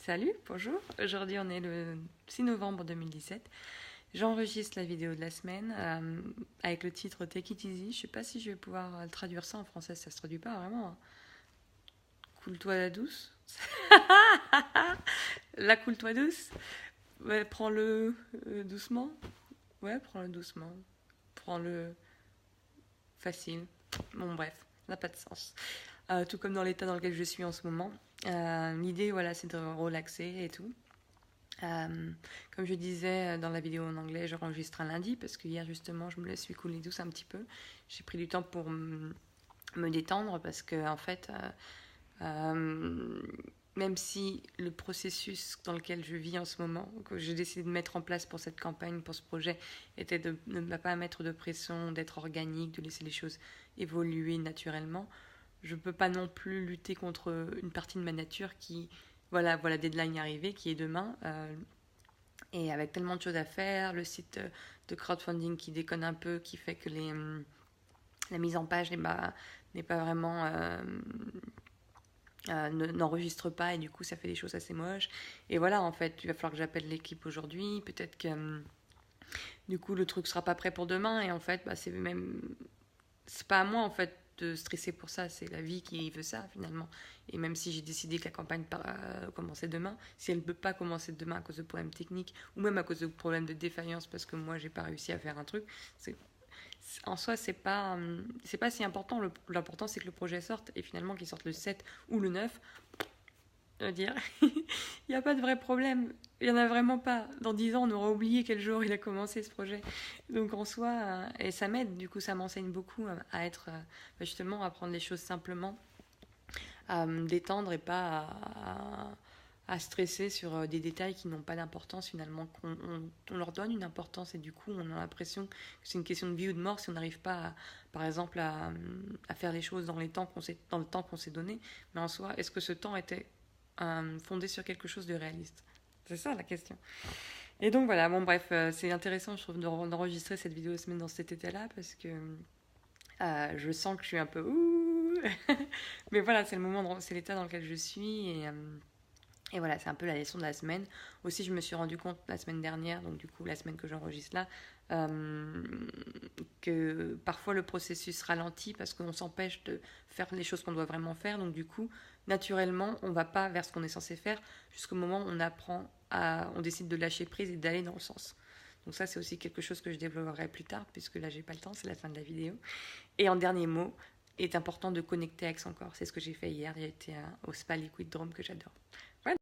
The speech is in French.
Salut, bonjour. Aujourd'hui, on est le 6 novembre 2017. J'enregistre la vidéo de la semaine avec le titre Take it easy. Je sais pas si je vais pouvoir traduire ça en français, ça se traduit pas vraiment, hein. Coule-toi la douce. La coule-toi douce. Ouais, prends-le doucement. Ouais, prends-le doucement. Prends-le facile. Bon, bref, ça n'a pas de sens. Tout comme dans l'état dans lequel je suis en ce moment. L'idée, voilà, c'est de relaxer et tout. Comme je disais dans la vidéo en anglais, j'enregistre un lundi parce que hier justement je me la suis coulée douce un petit peu. J'ai pris du temps pour me détendre parce que en fait, même si le processus dans lequel je vis en ce moment, que j'ai décidé de mettre en place pour cette campagne, pour ce projet, était de ne pas mettre de pression, d'être organique, de laisser les choses évoluer naturellement, je ne peux pas non plus lutter contre une partie de ma nature qui, voilà, deadline arrivée, qui est demain. Et avec tellement de choses à faire, le site de crowdfunding qui déconne un peu, qui fait que la mise en page n'est pas vraiment... n'enregistre pas et du coup ça fait des choses assez moches. Et voilà, en fait, il va falloir que j'appelle l'équipe aujourd'hui. Peut-être que du coup le truc sera pas prêt pour demain et en fait, c'est pas à moi en fait de stresser pour ça, c'est la vie qui veut ça finalement. Et même si j'ai décidé que la campagne commençait demain, si elle ne peut pas commencer demain à cause de problèmes techniques ou même à cause de problèmes de défaillance parce que moi j'ai pas réussi à faire un truc, en soi c'est pas si important. L'important c'est que le projet sorte et finalement qu'il sorte le 7 ou le 9, dire il n'y a pas de vrai problème, il n'y en a vraiment pas. Dans 10 ans on aura oublié quel jour il a commencé ce projet, donc en soi et ça m'aide, du coup ça m'enseigne beaucoup à être justement à prendre les choses simplement, à me détendre et pas à stresser sur des détails qui n'ont pas d'importance finalement, qu'on leur donne une importance et du coup on a l'impression que c'est une question de vie ou de mort si on n'arrive pas par exemple à faire les choses dans le temps qu'on s'est donné. Mais en soi, est-ce que ce temps était fondé sur quelque chose de réaliste? C'est ça la question. Et donc voilà, bon bref, c'est intéressant je trouve d'enregistrer cette vidéo de semaine dans cet état-là parce que je sens que je suis un peu ouh. Mais voilà, c'est le moment, c'est l'état dans lequel je suis et voilà, c'est un peu la leçon de la semaine. Aussi, je me suis rendu compte la semaine dernière, donc du coup la semaine que j'enregistre là, que parfois le processus ralentit parce qu'on s'empêche de faire les choses qu'on doit vraiment faire. Donc du coup, naturellement, on ne va pas vers ce qu'on est censé faire jusqu'au moment où on décide de lâcher prise et d'aller dans le sens. Donc ça, c'est aussi quelque chose que je développerai plus tard, puisque là, j'ai pas le temps, c'est la fin de la vidéo. Et en dernier mot, il est important de connecter avec son corps. C'est ce que j'ai fait hier. J'ai été au spa Liquid Drome que j'adore.